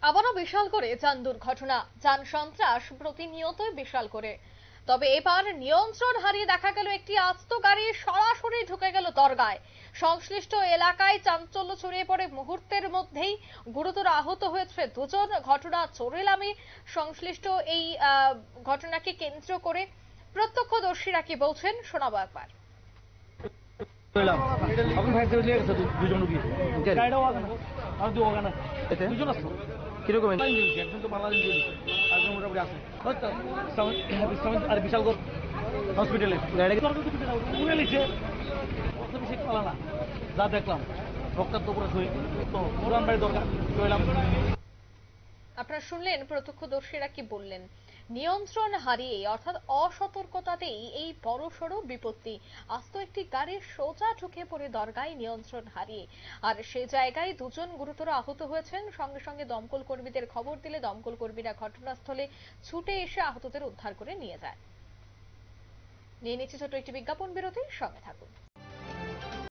আবারও বিশাল করে যান দুর্ঘটনা, যান সন্ত্রাস প্রতিনিয়তই বিশাল করে। তবে এবার নিয়ন্ত্রণ হারিয়ে দেখা গেল একটি আস্ত গাড়ি সরাসরি ঢুকে গেল দরগায়। সংশ্লিষ্ট এলাকায় চাঞ্চল্য ছড়িয়ে পড়ে মুহূর্তের মধ্যেই। গুরুতর আহত হয়েছে দুজন। ঘটনা চোরেলামে। সংশ্লিষ্ট এই ঘটনাকে কেন্দ্র করে প্রত্যক্ষদর্শীরা কি বলছেন শোনাবো একবার। কিরকম আর বিশালগড় হসপিটালে যা দেখলাম রক্তাক্ত পুরো শরীর তো পুরান বাড়ি দরকার চলাম। আপনারা শুনলেন প্রত্যক্ষদর্শীরা কি বললেন। নিয়ন্ত্রণ হারিয়ে অর্থাৎ অসতর্কতাতেই এই বড়সড় বিপত্তি। আস্ত একটি গাড়ি সোজা ঢুকে পড়ে দরগায় নিয়ন্ত্রণ হারিয়ে। আর সেই জায়গায় দুজন গুরুতর আহত হয়েছেন। সঙ্গে সঙ্গে দমকল কর্মীদের খবর দিলে দমকল কর্মীরা ঘটনাস্থলে ছুটে এসে আহতদের উদ্ধার করে নিয়ে যায়। নিয়ে নিচ্ছে ছোট একটি বিজ্ঞাপন বিরতি, সঙ্গে থাকুন।